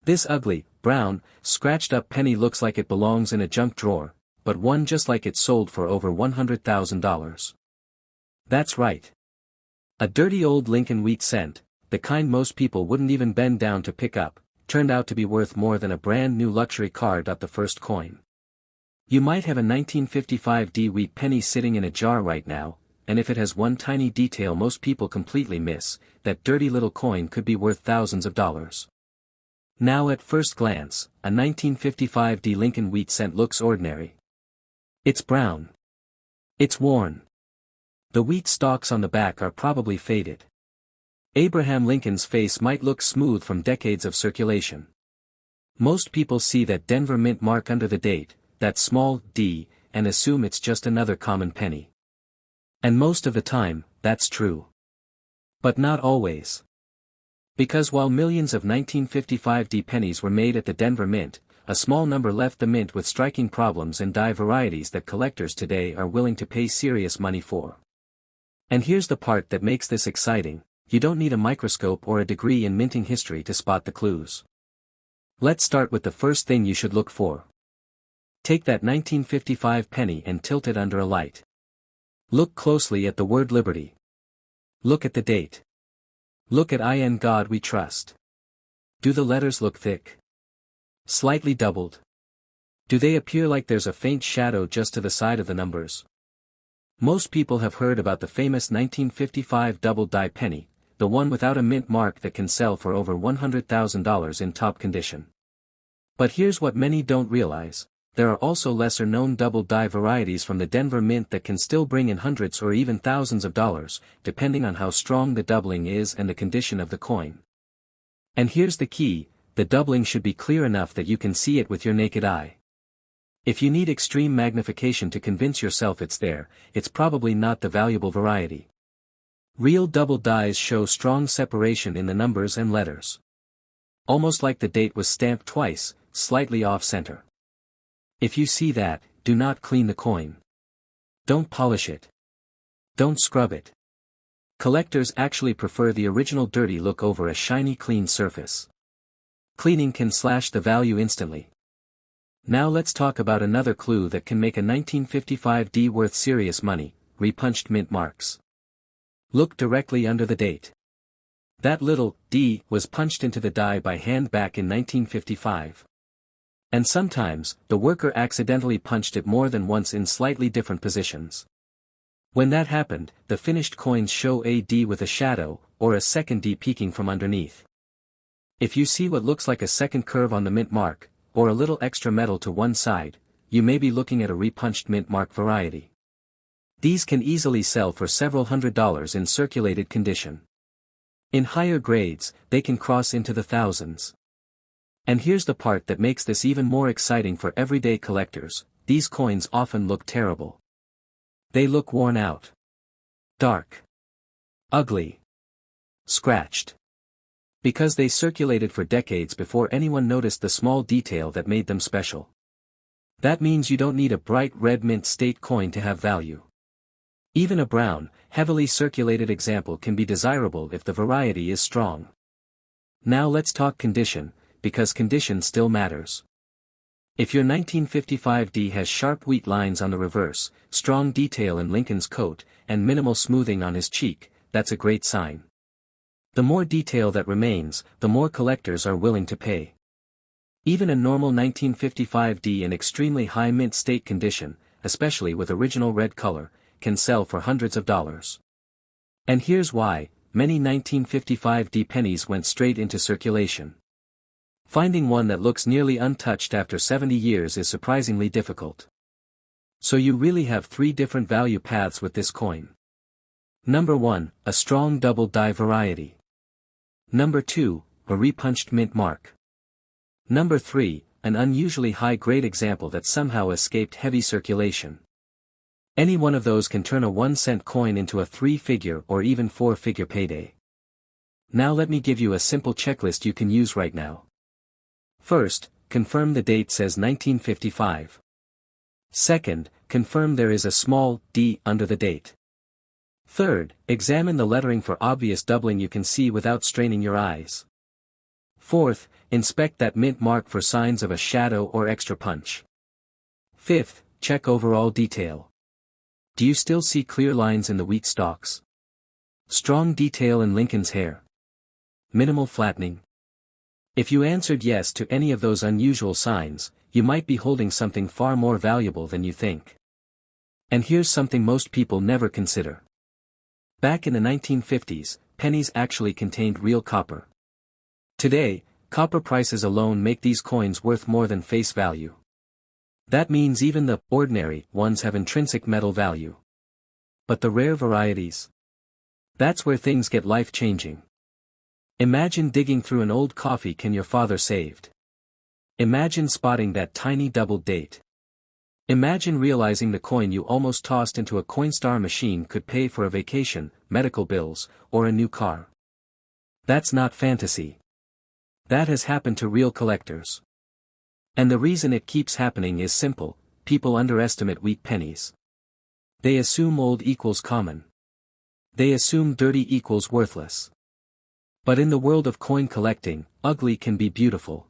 This ugly, brown, scratched-up penny looks like it belongs in a junk drawer, but one just like it sold for over $100,000. That's right. A dirty old Lincoln wheat cent, the kind most people wouldn't even bend down to pick up, turned out to be worth more than a brand new luxury car. The first coin. You might have a 1955 wheat penny sitting in a jar right now, and if it has one tiny detail most people completely miss, that dirty little coin could be worth thousands of dollars. Now at first glance, a 1955 Lincoln wheat cent looks ordinary. It's brown. It's worn. The wheat stalks on the back are probably faded. Abraham Lincoln's face might look smooth from decades of circulation. Most people see that Denver mint mark under the date, that small d, and assume it's just another common penny. And most of the time, that's true. But not always. Because while millions of 1955 pennies were made at the Denver Mint, a small number left the mint with striking problems and die varieties that collectors today are willing to pay serious money for. And here's the part that makes this exciting: you don't need a microscope or a degree in minting history to spot the clues. Let's start with the first thing you should look for. Take that 1955 penny and tilt it under a light. Look closely at the word Liberty. Look at the date. Look at "In God We Trust." Do the letters look thick? Slightly doubled? Do they appear like there's a faint shadow just to the side of the numbers? Most people have heard about the famous 1955 double-die penny, the one without a mint mark that can sell for over $100,000 in top condition. But here's what many don't realize: there are also lesser-known double-die varieties from the Denver Mint that can still bring in hundreds or even thousands of dollars, depending on how strong the doubling is and the condition of the coin. And here's the key: the doubling should be clear enough that you can see it with your naked eye. If you need extreme magnification to convince yourself it's there, it's probably not the valuable variety. Real double dies show strong separation in the numbers and letters. Almost like the date was stamped twice, slightly off-center. If you see that, do not clean the coin. Don't polish it. Don't scrub it. Collectors actually prefer the original dirty look over a shiny clean surface. Cleaning can slash the value instantly. Now let's talk about another clue that can make a 1955 worth serious money: repunched mint marks. Look directly under the date. That little d was punched into the die by hand back in 1955. And sometimes, the worker accidentally punched it more than once in slightly different positions. When that happened, the finished coins show a D with a shadow, or a second D peeking from underneath. If you see what looks like a second curve on the mint mark, or a little extra metal to one side, you may be looking at a repunched mint mark variety. These can easily sell for several $100s in circulated condition. In higher grades, they can cross into the thousands. And here's the part that makes this even more exciting for everyday collectors: these coins often look terrible. They look worn out. Dark. Ugly. Scratched. Because they circulated for decades before anyone noticed the small detail that made them special. That means you don't need a bright red mint state coin to have value. Even a brown, heavily circulated example can be desirable if the variety is strong. Now let's talk condition, because condition still matters. If your 1955 has sharp wheat lines on the reverse, strong detail in Lincoln's coat, and minimal smoothing on his cheek, that's a great sign. The more detail that remains, the more collectors are willing to pay. Even a normal 1955 in extremely high mint state condition, especially with original red color, can sell for hundreds of dollars. And here's why: many 1955 pennies went straight into circulation. Finding one that looks nearly untouched after 70 years is surprisingly difficult. So you really have three different value paths with this coin. Number 1, a strong double die variety. Number 2, a repunched mint mark. Number 3, an unusually high-grade example that somehow escaped heavy circulation. Any one of those can turn a 1-cent coin into a 3-figure or even 4-figure payday. Now let me give you a simple checklist you can use right now. First, confirm the date says 1955. Second, confirm there is a small d under the date. Third, examine the lettering for obvious doubling you can see without straining your eyes. Fourth, Inspect that mint mark for signs of a shadow or extra punch. 5th, check overall detail. Do you still see clear lines in the wheat stalks? Strong detail in Lincoln's hair? Minimal flattening? If you answered yes to any of those unusual signs, you might be holding something far more valuable than you think. And here's something most people never consider. Back in the 1950s, pennies actually contained real copper. Today, copper prices alone make these coins worth more than face value. That means even the ordinary ones have intrinsic metal value. But the rare varieties? That's where things get life-changing. Imagine digging through an old coffee can your father saved. Imagine spotting that tiny doubled date. Imagine realizing the coin you almost tossed into a Coinstar machine could pay for a vacation, medical bills, or a new car. That's not fantasy. That has happened to real collectors. And the reason it keeps happening is simple: people underestimate wheat pennies. They assume old equals common. They assume dirty equals worthless. But in the world of coin collecting, ugly can be beautiful.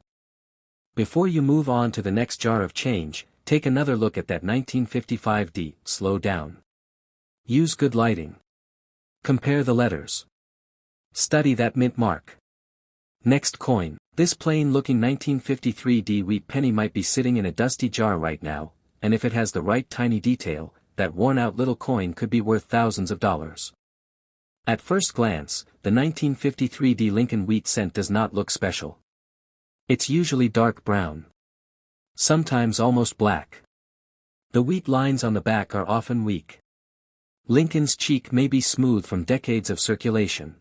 Before you move on to the next jar of change, take another look at that 1955 D. Slow down. Use good lighting. Compare the letters. Study that mint mark. Next coin. This plain-looking 1953 D wheat penny might be sitting in a dusty jar right now, and if it has the right tiny detail, that worn-out little coin could be worth thousands of dollars. At first glance, the 1953 D Lincoln wheat cent does not look special. It's usually dark brown. Sometimes almost black. The wheat lines on the back are often weak. Lincoln's cheek may be smooth from decades of circulation.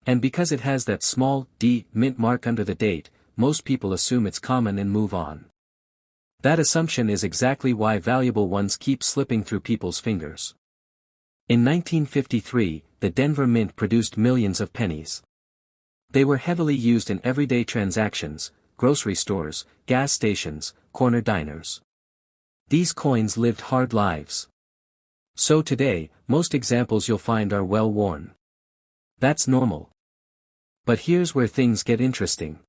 And because it has that small D mint mark under the date, most people assume it's common and move on. That assumption is exactly why valuable ones keep slipping through people's fingers. In 1953, the Denver Mint produced millions of pennies. They were heavily used in everyday transactions, grocery stores, gas stations, corner diners. These coins lived hard lives. So today, most examples you'll find are well worn. That's normal. But here's where things get interesting.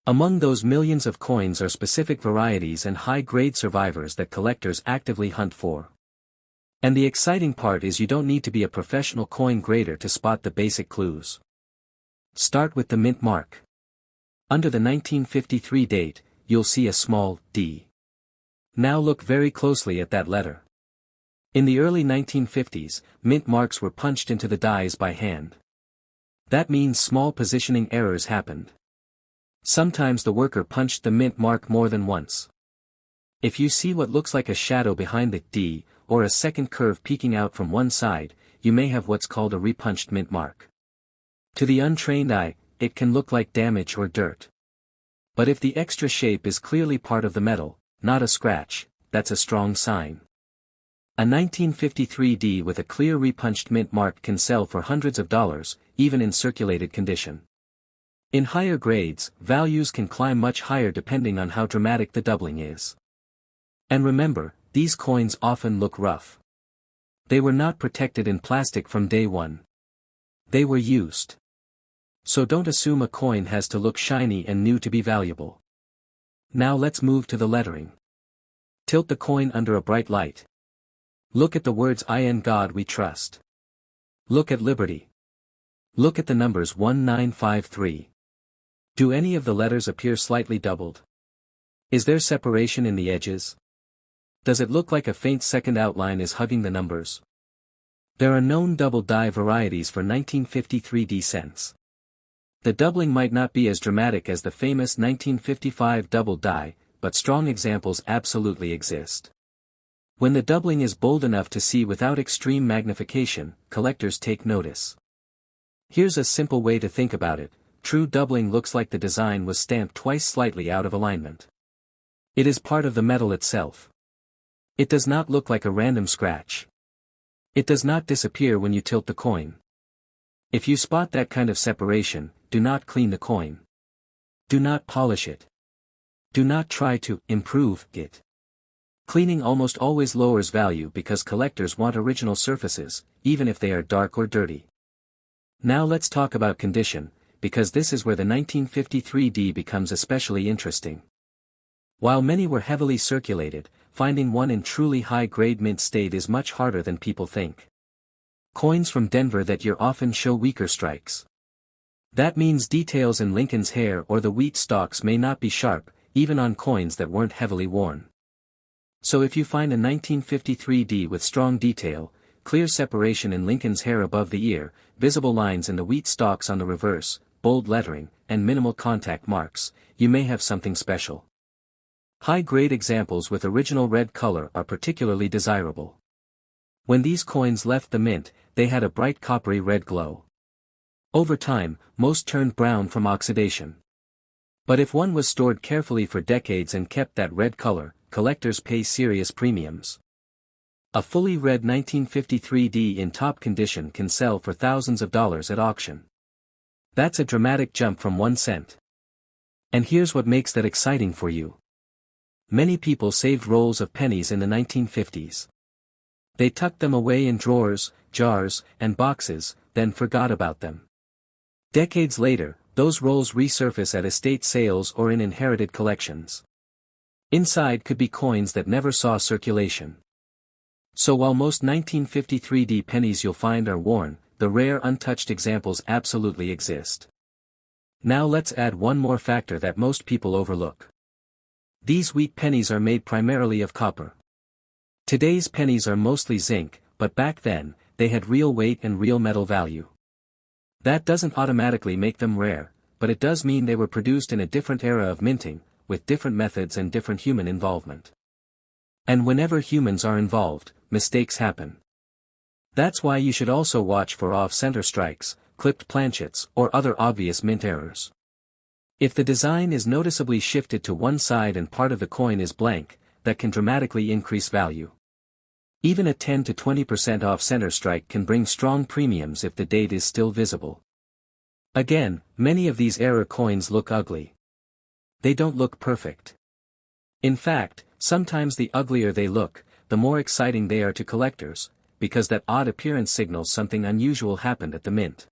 Among those millions of coins are specific varieties and high-grade survivors that collectors actively hunt for. And the exciting part is you don't need to be a professional coin grader to spot the basic clues. Start with the mint mark. Under the 1953 date, you'll see a small D. Now look very closely at that letter. In the early 1950s, mint marks were punched into the dies by hand. That means small positioning errors happened. Sometimes the worker punched the mint mark more than once. If you see what looks like a shadow behind the D, or a second curve peeking out from one side, you may have what's called a repunched mint mark. To the untrained eye, it can look like damage or dirt. But if the extra shape is clearly part of the metal, not a scratch, that's a strong sign. A 1953 D with a clear repunched mint mark can sell for hundreds of dollars, even in circulated condition. In higher grades, values can climb much higher depending on how dramatic the doubling is. And remember, these coins often look rough. They were not protected in plastic from day one. They were used. So don't assume a coin has to look shiny and new to be valuable. Now let's move to the lettering. Tilt the coin under a bright light. Look at the words "In God We Trust." Look at Liberty. Look at the numbers 1953. Do any of the letters appear slightly doubled? Is there separation in the edges? Does it look like a faint second outline is hugging the numbers? There are known double die varieties for 1953 D cents. The doubling might not be as dramatic as the famous 1955 double die, but strong examples absolutely exist. When the doubling is bold enough to see without extreme magnification, collectors take notice. Here's a simple way to think about it: true doubling looks like the design was stamped twice slightly out of alignment. It is part of the metal itself. It does not look like a random scratch. It does not disappear when you tilt the coin. If you spot that kind of separation, do not clean the coin. Do not polish it. Do not try to improve it. Cleaning almost always lowers value because collectors want original surfaces, even if they are dark or dirty. Now let's talk about condition. because this is where the 1953D becomes especially interesting. While many were heavily circulated, finding one in truly high-grade mint state is much harder than people think. Coins from Denver that year often show weaker strikes. That means details in Lincoln's hair or the wheat stalks may not be sharp, even on coins that weren't heavily worn. So if you find a 1953D with strong detail, clear separation in Lincoln's hair above the ear, visible lines in the wheat stalks on the reverse, bold lettering, and minimal contact marks, you may have something special. High-grade examples with original red color are particularly desirable. When these coins left the mint, they had a bright coppery red glow. Over time, most turned brown from oxidation. But if one was stored carefully for decades and kept that red color, collectors pay serious premiums. A fully red 1953D in top condition can sell for thousands of dollars at auction. That's a dramatic jump from 1 cent. And here's what makes that exciting for you. Many people saved rolls of pennies in the 1950s. They tucked them away in drawers, jars, and boxes, then forgot about them. Decades later, those rolls resurface at estate sales or in inherited collections. Inside could be coins that never saw circulation. So while most 1953D pennies you'll find are worn, the rare untouched examples absolutely exist. Now let's add one more factor that most people overlook. These wheat pennies are made primarily of copper. Today's pennies are mostly zinc, but back then, they had real weight and real metal value. That doesn't automatically make them rare, but it does mean they were produced in a different era of minting, with different methods and different human involvement. And whenever humans are involved, mistakes happen. That's why you should also watch for off-center strikes, clipped planchets, or other obvious mint errors. If the design is noticeably shifted to one side and part of the coin is blank, that can dramatically increase value. Even a 10 to 20% off-center strike can bring strong premiums if the date is still visible. Again, many of these error coins look ugly. They don't look perfect. In fact, sometimes the uglier they look, the more exciting they are to collectors, because that odd appearance signals something unusual happened at the mint.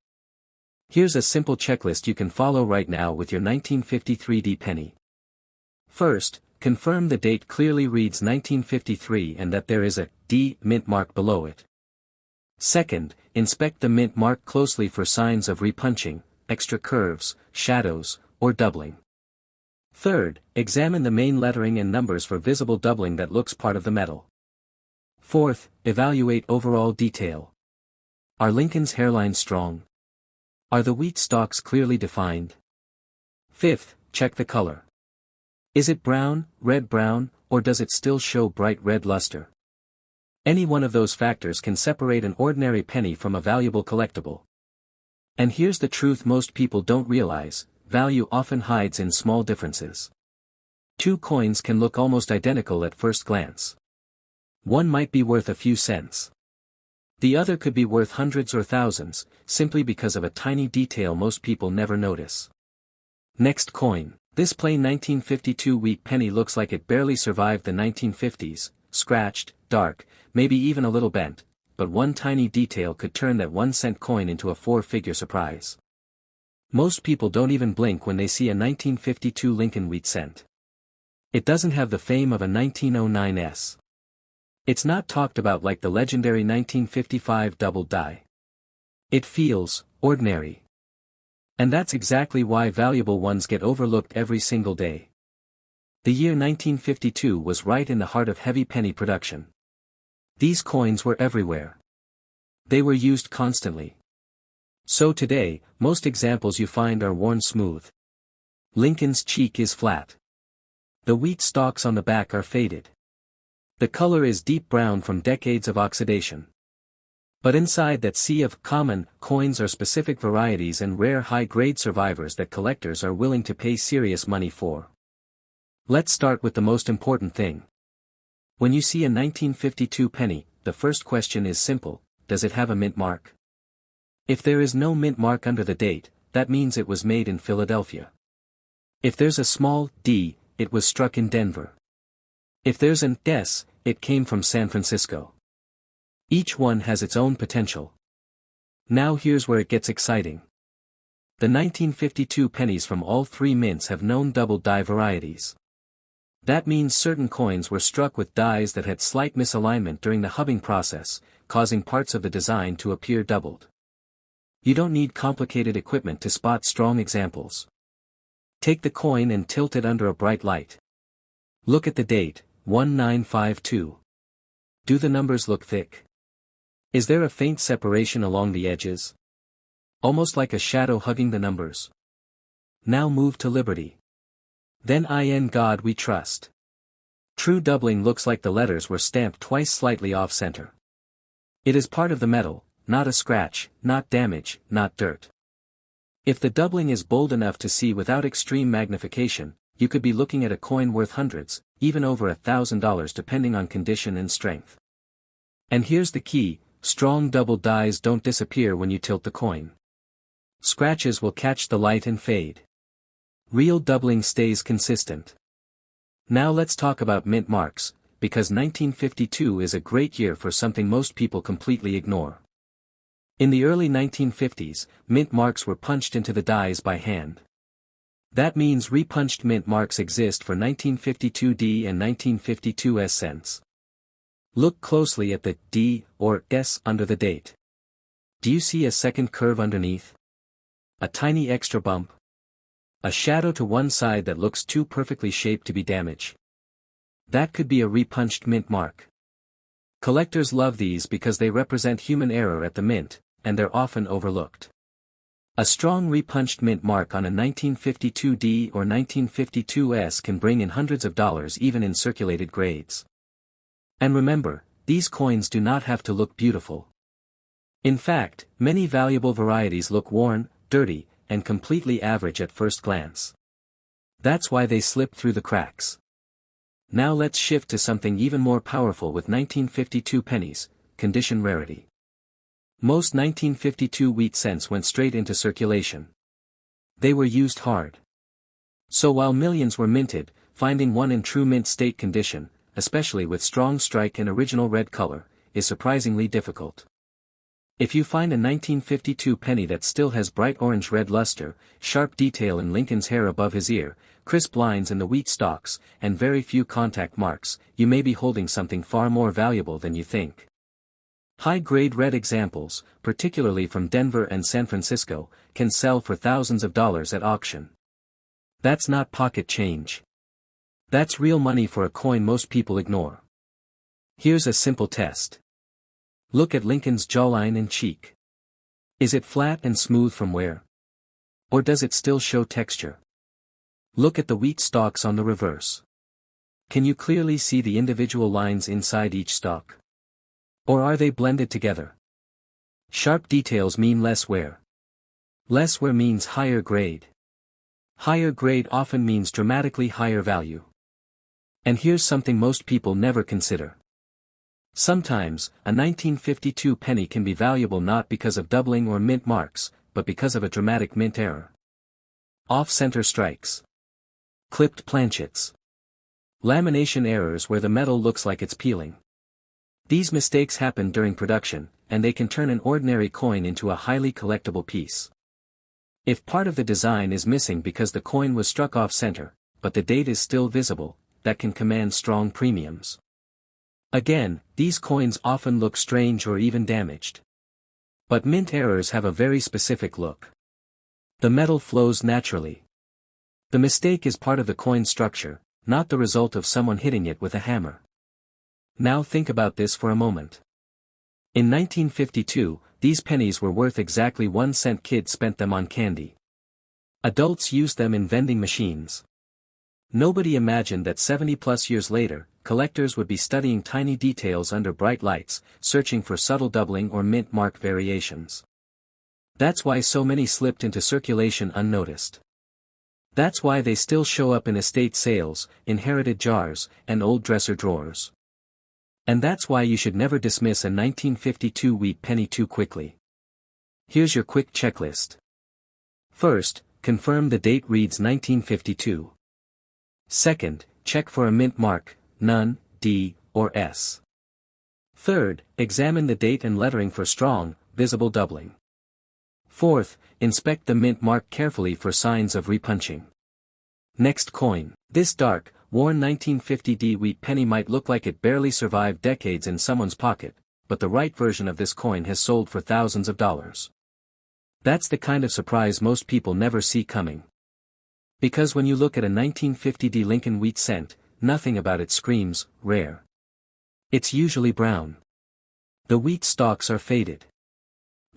Here's a simple checklist you can follow right now with your 1953D penny. First, confirm the date clearly reads 1953 and that there is a D mint mark below it. Second, inspect the mint mark closely for signs of repunching, extra curves, shadows, or doubling. Third, examine the main lettering and numbers for visible doubling that looks part of the metal. Fourth, evaluate overall detail. Are Lincoln's hairlines strong? Are the wheat stalks clearly defined? Fifth, check the color. Is it brown, red-brown, or does it still show bright red luster? Any one of those factors can separate an ordinary penny from a valuable collectible. And here's the truth most people don't realize, value often hides in small differences. Two coins can look almost identical at first glance. One might be worth a few cents. The other could be worth hundreds or thousands, simply because of a tiny detail most people never notice. Next coin. This plain 1952 wheat penny looks like it barely survived the 1950s, scratched, dark, maybe even a little bent, but one tiny detail could turn that 1-cent coin into a 4-figure surprise. Most people don't even blink when they see a 1952 Lincoln wheat cent. It doesn't have the fame of a 1909s. It's not talked about like the legendary 1955 double die. It feels ordinary. And that's exactly why valuable ones get overlooked every single day. The year 1952 was right in the heart of heavy penny production. These coins were everywhere. They were used constantly. So today, most examples you find are worn smooth. Lincoln's cheek is flat. The wheat stalks on the back are faded. The color is deep brown from decades of oxidation. But inside that sea of common coins are specific varieties and rare high-grade survivors that collectors are willing to pay serious money for. Let's start with the most important thing. When you see a 1952 penny, the first question is simple: does it have a mint mark? If there is no mint mark under the date, that means it was made in Philadelphia. If there's a small d, it was struck in Denver. If there's an S, it came from San Francisco. Each one has its own potential. Now here's where it gets exciting. The 1952 pennies from all three mints have known double die varieties. That means certain coins were struck with dies that had slight misalignment during the hubbing process, causing parts of the design to appear doubled. You don't need complicated equipment to spot strong examples. Take the coin and tilt it under a bright light. Look at the date, 1952. Do the numbers look thick? Is there a faint separation along the edges? Almost like a shadow hugging the numbers. Now move to Liberty. Then in God we trust. True doubling looks like the letters were stamped twice slightly off-center. It is part of the metal, not a scratch, not damage, not dirt. If the doubling is bold enough to see without extreme magnification, you could be looking at a coin worth hundreds, even over $1,000 depending on condition and strength. And here's the key, strong double dies don't disappear when you tilt the coin. Scratches will catch the light and fade. Real doubling stays consistent. Now let's talk about mint marks, because 1952 is a great year for something most people completely ignore. In the early 1950s, mint marks were punched into the dies by hand. That means repunched mint marks exist for 1952D and 1952S cents. Look closely at the D or S under the date. Do you see a second curve underneath? A tiny extra bump? A shadow to one side that looks too perfectly shaped to be damage. That could be a repunched mint mark. Collectors love these because they represent human error at the mint, and they're often overlooked. A strong repunched mint mark on a 1952D or 1952S can bring in hundreds of dollars even in circulated grades. And remember, these coins do not have to look beautiful. In fact, many valuable varieties look worn, dirty, and completely average at first glance. That's why they slip through the cracks. Now let's shift to something even more powerful with 1952 pennies, condition rarity. Most 1952 wheat cents went straight into circulation. They were used hard. So while millions were minted, finding one in true mint state condition, especially with strong strike and original red color, is surprisingly difficult. If you find a 1952 penny that still has bright orange-red luster, sharp detail in Lincoln's hair above his ear, crisp lines in the wheat stalks, and very few contact marks, you may be holding something far more valuable than you think. High-grade red examples, particularly from Denver and San Francisco, can sell for thousands of dollars at auction. That's not pocket change. That's real money for a coin most people ignore. Here's a simple test. Look at Lincoln's jawline and cheek. Is it flat and smooth from wear? Or does it still show texture? Look at the wheat stalks on the reverse. Can you clearly see the individual lines inside each stalk? Or are they blended together? Sharp details mean less wear. Less wear means higher grade. Higher grade often means dramatically higher value. And here's something most people never consider. Sometimes, a 1952 penny can be valuable not because of doubling or mint marks, but because of a dramatic mint error. Off-center strikes. Clipped planchets. Lamination errors where the metal looks like it's peeling. These mistakes happen during production, and they can turn an ordinary coin into a highly collectible piece. If part of the design is missing because the coin was struck off-center, but the date is still visible, that can command strong premiums. Again, these coins often look strange or even damaged. But mint errors have a very specific look. The metal flows naturally. The mistake is part of the coin structure, not the result of someone hitting it with a hammer. Now think about this for a moment. In 1952, these pennies were worth exactly 1 cent. Kids spent them on candy. Adults used them in vending machines. Nobody imagined that 70+ years later, collectors would be studying tiny details under bright lights, searching for subtle doubling or mint mark variations. That's why so many slipped into circulation unnoticed. That's why they still show up in estate sales, inherited jars, and old dresser drawers. And that's why you should never dismiss a 1952 wheat penny too quickly. Here's your quick checklist. First, confirm the date reads 1952. Second, check for a mint mark, none, D, or S. Third, examine the date and lettering for strong, visible doubling. Fourth, inspect the mint mark carefully for signs of repunching. Next coin. This dark, worn 1950D wheat penny might look like it barely survived decades in someone's pocket, but the right version of this coin has sold for thousands of dollars. That's the kind of surprise most people never see coming. Because when you look at a 1950D Lincoln wheat cent, nothing about it screams rare. It's usually brown. The wheat stalks are faded.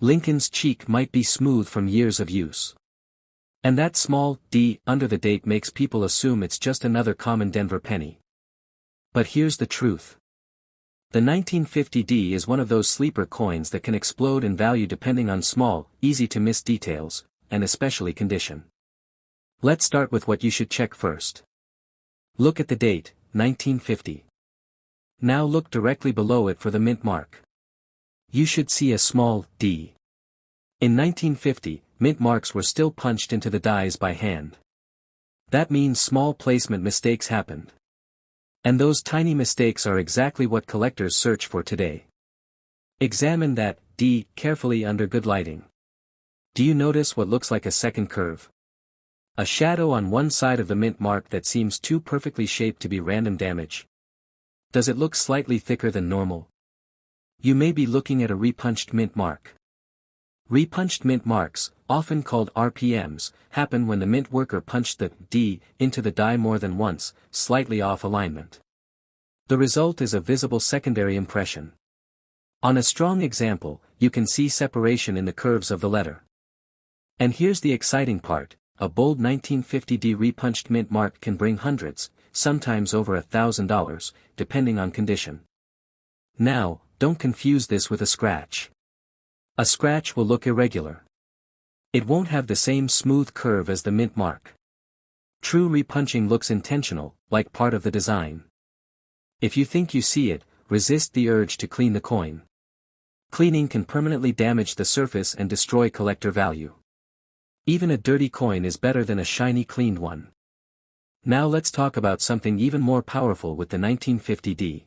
Lincoln's cheek might be smooth from years of use. And that small D under the date makes people assume it's just another common Denver penny. But here's the truth. The 1950D is one of those sleeper coins that can explode in value depending on small, easy-to-miss details, and especially condition. Let's start with what you should check first. Look at the date, 1950. Now look directly below it for the mint mark. You should see a small D. In 1950, mint marks were still punched into the dies by hand. That means small placement mistakes happened. And those tiny mistakes are exactly what collectors search for today. Examine that D carefully under good lighting. Do you notice what looks like a second curve? A shadow on one side of the mint mark that seems too perfectly shaped to be random damage. Does it look slightly thicker than normal? You may be looking at a repunched mint mark. Repunched mint marks, often called RPMs, happen when the mint worker punched the D into the die more than once, slightly off alignment. The result is a visible secondary impression. On a strong example, you can see separation in the curves of the letter. And here's the exciting part, a bold 1950D repunched mint mark can bring hundreds, sometimes over $1,000, depending on condition. Now, don't confuse this with a scratch. A scratch will look irregular. It won't have the same smooth curve as the mint mark. True repunching looks intentional, like part of the design. If you think you see it, resist the urge to clean the coin. Cleaning can permanently damage the surface and destroy collector value. Even a dirty coin is better than a shiny cleaned one. Now let's talk about something even more powerful with the 1950D.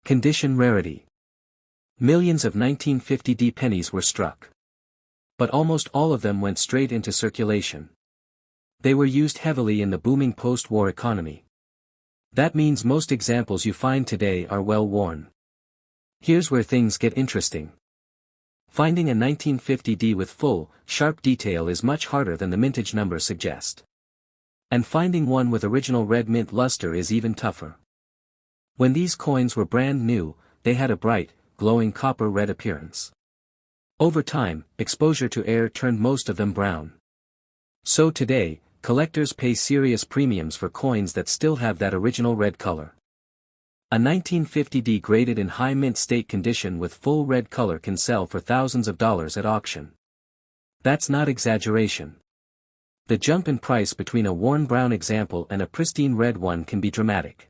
Condition rarity. Millions of 1950D pennies were struck. But almost all of them went straight into circulation. They were used heavily in the booming post-war economy. That means most examples you find today are well worn. Here's where things get interesting. Finding a 1950D with full, sharp detail is much harder than the mintage number suggests. And finding one with original red mint luster is even tougher. When these coins were brand new, they had a bright, glowing copper red appearance. Over time, exposure to air turned most of them brown. So today, collectors pay serious premiums for coins that still have that original red color. A 1950D graded in high mint state condition with full red color can sell for thousands of dollars at auction. That's not exaggeration. The jump in price between a worn brown example and a pristine red one can be dramatic.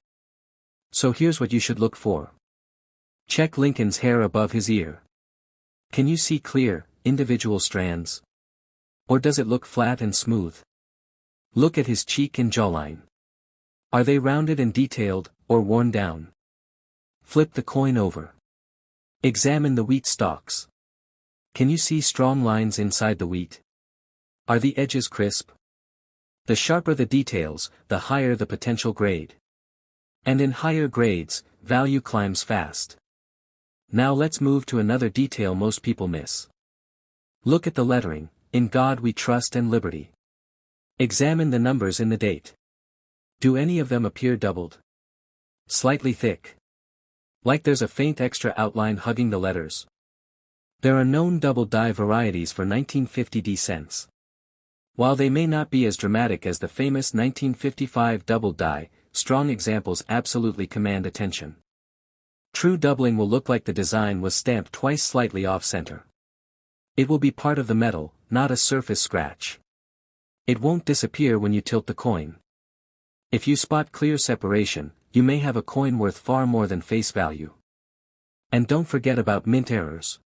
So here's what you should look for. Check Lincoln's hair above his ear. Can you see clear, individual strands? Or does it look flat and smooth? Look at his cheek and jawline. Are they rounded and detailed, or worn down? Flip the coin over. Examine the wheat stalks. Can you see strong lines inside the wheat? Are the edges crisp? The sharper the details, the higher the potential grade. And in higher grades, value climbs fast. Now let's move to another detail most people miss. Look at the lettering, "In God We Trust and Liberty." Examine the numbers in the date. Do any of them appear doubled? Slightly thick? Like there's a faint extra outline hugging the letters? There are known double die varieties for 1950D cents. While they may not be as dramatic as the famous 1955 double die, strong examples absolutely command attention. True doubling will look like the design was stamped twice slightly off-center. It will be part of the metal, not a surface scratch. It won't disappear when you tilt the coin. If you spot clear separation, you may have a coin worth far more than face value. And don't forget about mint errors.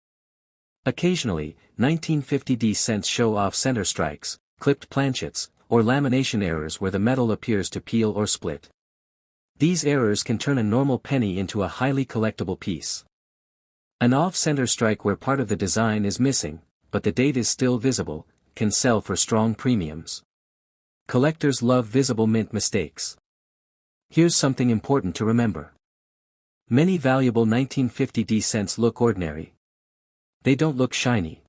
Occasionally, 1950D cents show off-center strikes, clipped planchets, or lamination errors where the metal appears to peel or split. These errors can turn a normal penny into a highly collectible piece. An off-center strike where part of the design is missing, but the date is still visible, can sell for strong premiums. Collectors love visible mint mistakes. Here's something important to remember. Many valuable 1950 cents look ordinary. They don't look shiny.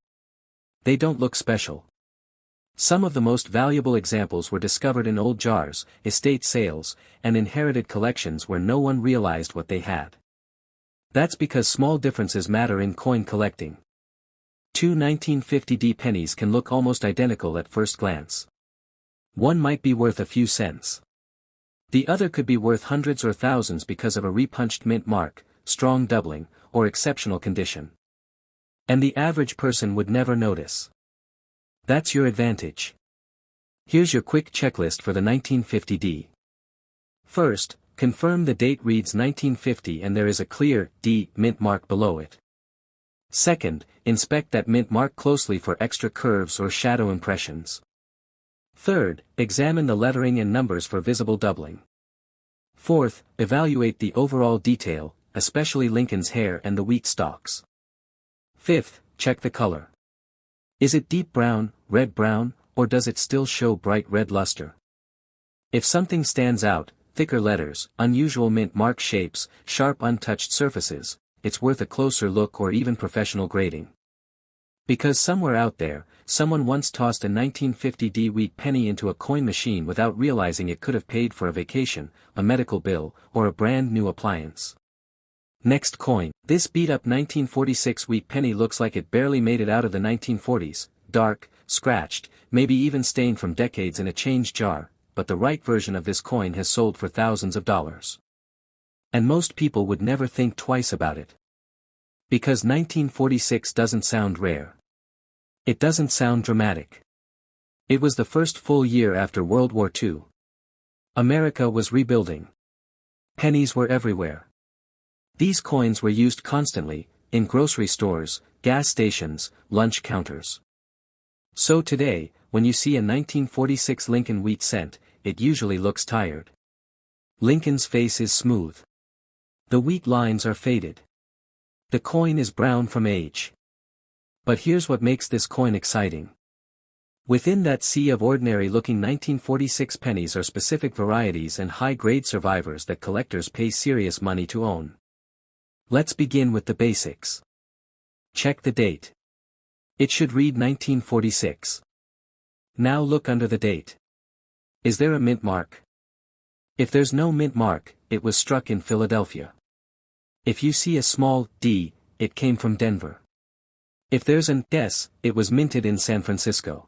They don't look special. Some of the most valuable examples were discovered in old jars, estate sales, and inherited collections where no one realized what they had. That's because small differences matter in coin collecting. Two 1950 pennies can look almost identical at first glance. One might be worth a few cents. The other could be worth hundreds or thousands because of a repunched mint mark, strong doubling, or exceptional condition. And the average person would never notice. That's your advantage. Here's your quick checklist for the 1950. First, confirm the date reads 1950 and there is a clear D mint mark below it. Second, inspect that mint mark closely for extra curves or shadow impressions. Third, examine the lettering and numbers for visible doubling. Fourth, evaluate the overall detail, especially Lincoln's hair and the wheat stalks. Fifth, check the color. Is it deep brown, red-brown, or does it still show bright red luster? If something stands out, thicker letters, unusual mint mark shapes, sharp untouched surfaces, it's worth a closer look or even professional grading. Because somewhere out there, someone once tossed a 1950 wheat penny into a coin machine without realizing it could have paid for a vacation, a medical bill, or a brand new appliance. Next coin. This beat-up 1946 wheat penny looks like it barely made it out of the 1940s, dark, scratched, maybe even stained from decades in a change jar, but the right version of this coin has sold for thousands of dollars. And most people would never think twice about it. Because 1946 doesn't sound rare. It doesn't sound dramatic. It was the first full year after World War II. America was rebuilding. Pennies were everywhere. These coins were used constantly, in grocery stores, gas stations, lunch counters. So today, when you see a 1946 Lincoln wheat cent, it usually looks tired. Lincoln's face is smooth. The wheat lines are faded. The coin is brown from age. But here's what makes this coin exciting. Within that sea of ordinary-looking 1946 pennies are specific varieties and high-grade survivors that collectors pay serious money to own. Let's begin with the basics. Check the date. It should read 1946. Now look under the date. Is there a mint mark? If there's no mint mark, it was struck in Philadelphia. If you see a small D, it came from Denver. If there's an S, it was minted in San Francisco.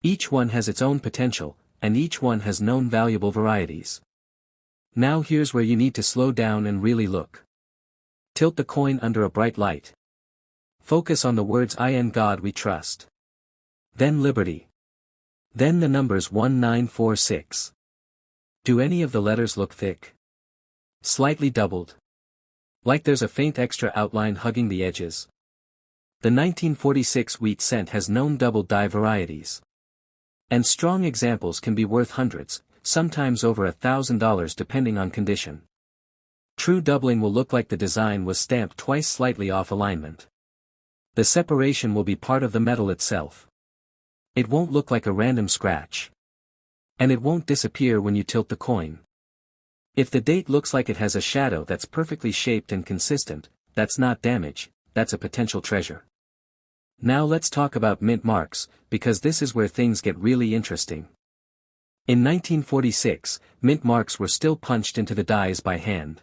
Each one has its own potential, and each one has known valuable varieties. Now here's where you need to slow down and really look. Tilt the coin under a bright light. Focus on the words "In God We Trust." Then Liberty. Then the numbers 1946. Do any of the letters look thick? Slightly doubled? Like there's a faint extra outline hugging the edges? The 1946 wheat cent has known double die varieties. And strong examples can be worth hundreds, sometimes over $1,000 depending on condition. True doubling will look like the design was stamped twice slightly off alignment. The separation will be part of the metal itself. It won't look like a random scratch. And it won't disappear when you tilt the coin. If the date looks like it has a shadow that's perfectly shaped and consistent, that's not damage, that's a potential treasure. Now let's talk about mint marks, because this is where things get really interesting. In 1946, mint marks were still punched into the dies by hand.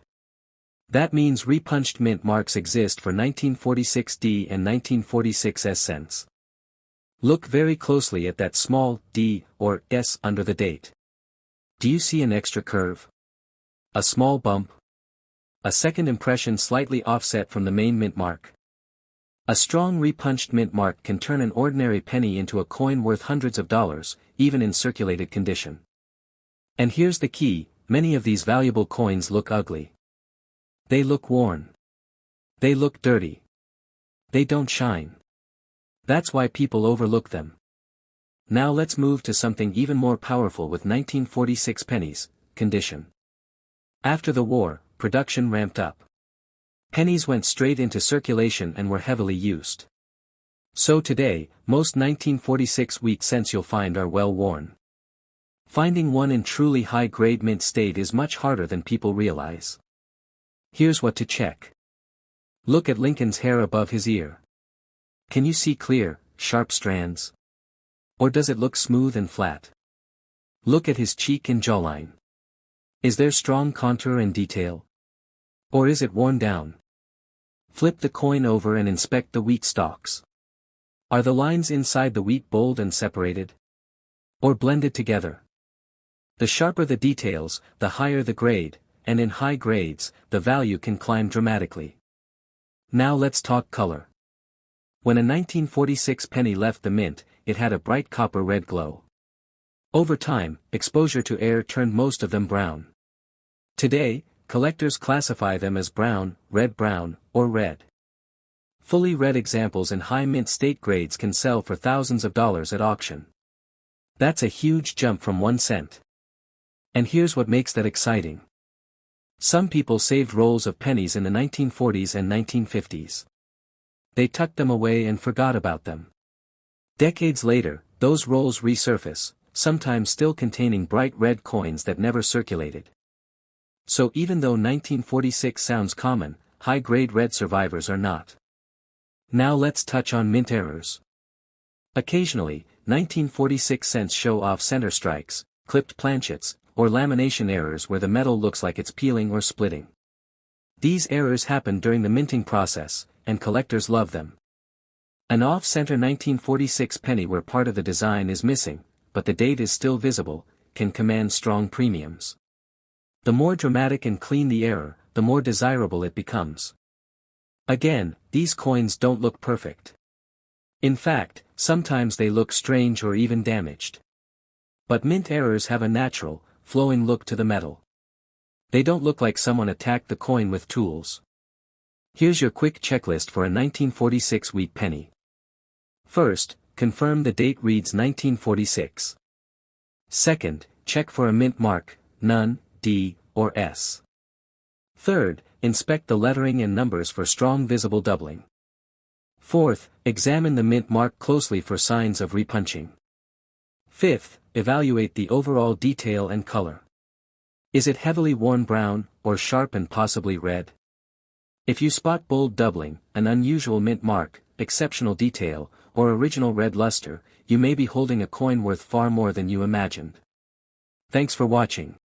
That means repunched mint marks exist for 1946D and 1946S cents. Look very closely at that small D or S under the date. Do you see an extra curve? A small bump? A second impression slightly offset from the main mint mark? A strong repunched mint mark can turn an ordinary penny into a coin worth hundreds of dollars, even in circulated condition. And here's the key, many of these valuable coins look ugly. They look worn. They look dirty. They don't shine. That's why people overlook them. Now let's move to something even more powerful with 1946 pennies, condition. After the war, production ramped up. Pennies went straight into circulation and were heavily used. So today, most 1946 wheat cents you'll find are well worn. Finding one in truly high-grade mint state is much harder than people realize. Here's what to check. Look at Lincoln's hair above his ear. Can you see clear, sharp strands? Or does it look smooth and flat? Look at his cheek and jawline. Is there strong contour and detail? Or is it worn down? Flip the coin over and inspect the wheat stalks. Are the lines inside the wheat bold and separated? Or blended together? The sharper the details, the higher the grade, and in high grades, the value can climb dramatically. Now let's talk color. When a 1946 penny left the mint, it had a bright copper red glow. Over time, exposure to air turned most of them brown. Today, collectors classify them as brown, or red. Fully red examples in high mint state grades can sell for thousands of dollars at auction. That's a huge jump from 1 cent. And here's what makes that exciting. Some people saved rolls of pennies in the 1940s and 1950s. They tucked them away and forgot about them. Decades later, those rolls resurface, sometimes still containing bright red coins that never circulated. So even though 1946 sounds common, high-grade red survivors are not. Now let's touch on mint errors. Occasionally, 1946 cents show off center strikes, clipped planchets, or lamination errors where the metal looks like it's peeling or splitting. These errors happen during the minting process, and collectors love them. An off-center 1946 penny where part of the design is missing, but the date is still visible, can command strong premiums. The more dramatic and clean the error, the more desirable it becomes. Again, these coins don't look perfect. In fact, sometimes they look strange or even damaged. But mint errors have a natural, flowing look to the metal. They don't look like someone attacked the coin with tools. Here's your quick checklist for a 1946 wheat penny. First, confirm the date reads 1946. Second, check for a mint mark, none, D, or S. Third, inspect the lettering and numbers for strong visible doubling. Fourth, examine the mint mark closely for signs of repunching. Fifth, evaluate the overall detail and color. Is it heavily worn brown, or sharp and possibly red? If you spot bold doubling, an unusual mint mark, exceptional detail, or original red luster, you may be holding a coin worth far more than you imagined. Thanks for watching.